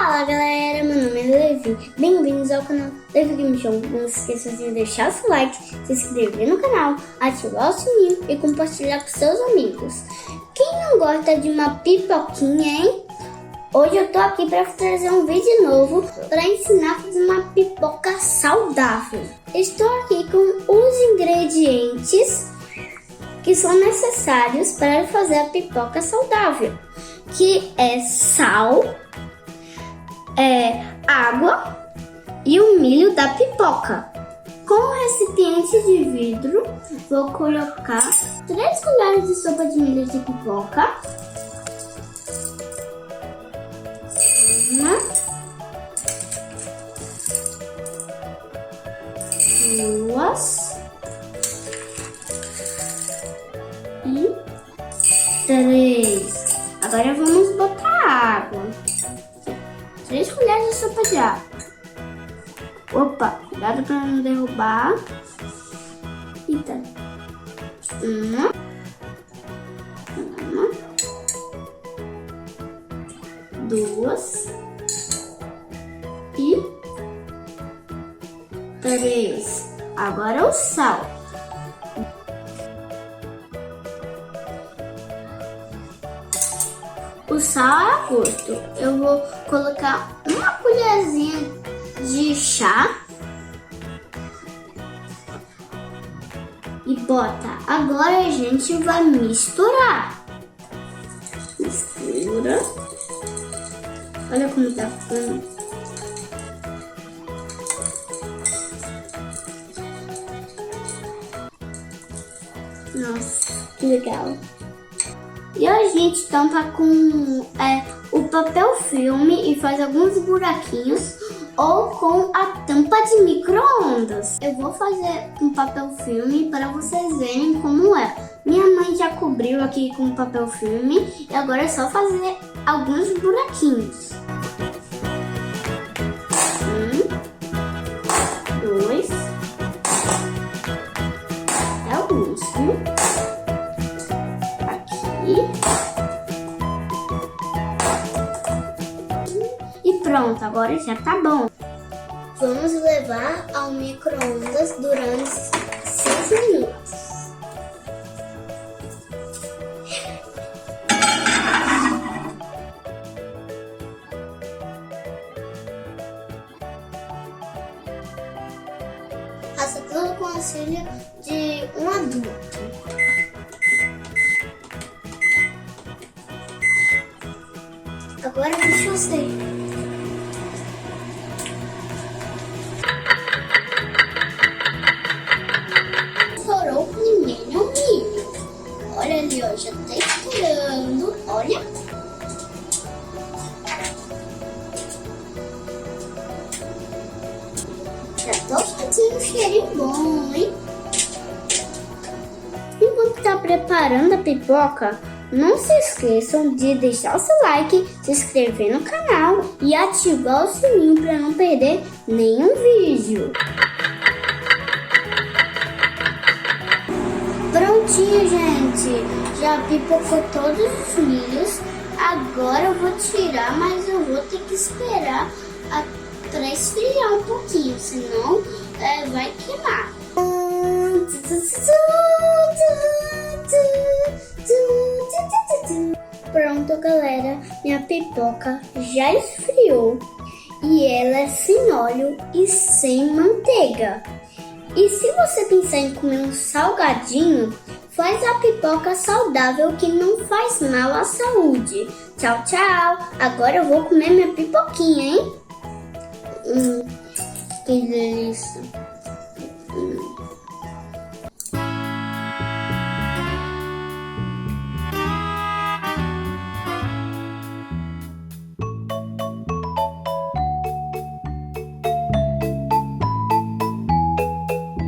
Fala galera, meu nome é Levi, bem-vindos ao canal levigameshow. Não se esqueça de deixar seu like, se inscrever no canal, ativar o sininho e compartilhar com seus amigos. Quem não gosta de uma pipoquinha, hein? Hoje eu tô aqui para trazer um vídeo novo para ensinar a fazer uma pipoca saudável. Estou aqui com os ingredientes que são necessários para fazer a pipoca saudável, que é sal, água e o milho da pipoca. Com o recipiente de vidro, vou colocar 3 colheres de sopa de milho de pipoca, uma, 2 e 3. Agora vamos botar água. 3 colheres de sopa de água. Opa, cuidado para não derrubar. Então, uma, 2 e 3. Agora o sal. O sal é a gosto. Eu vou colocar uma colherzinha de chá e bota. Agora a gente vai misturar. Mistura. Olha como tá ficando. Nossa, que legal. E a gente tampa com o papel filme e faz alguns buraquinhos, ou com a tampa de micro-ondas. Eu vou fazer com papel filme para vocês verem como é. Minha mãe já cobriu aqui com papel filme e agora é só fazer alguns buraquinhos. 1, 2, alguns, viu? E pronto, agora já tá bom. Vamos levar ao micro-ondas durante 6 minutos. Faça tudo com o auxílio de um adulto. Agora deixa eu ser. Estourou primeiro o milho. Olha ali, ó, já tá estourando. Olha. Já tô sentindo um cheirinho bom, hein? Enquanto tá preparando a pipoca, não se esqueçam de deixar o seu like, se inscrever no canal e ativar o sininho para não perder nenhum vídeo. Prontinho, gente. Já pipocou todos os milhos. Agora eu vou tirar, mas eu vou ter que esperar para esfriar um pouquinho, senão vai queimar. Pronto, galera, minha pipoca já esfriou e ela é sem óleo e sem manteiga. E se você pensar em comer um salgadinho, faz a pipoca saudável que não faz mal à saúde. Tchau, tchau! Agora eu vou comer minha pipoquinha, hein? Que delícia!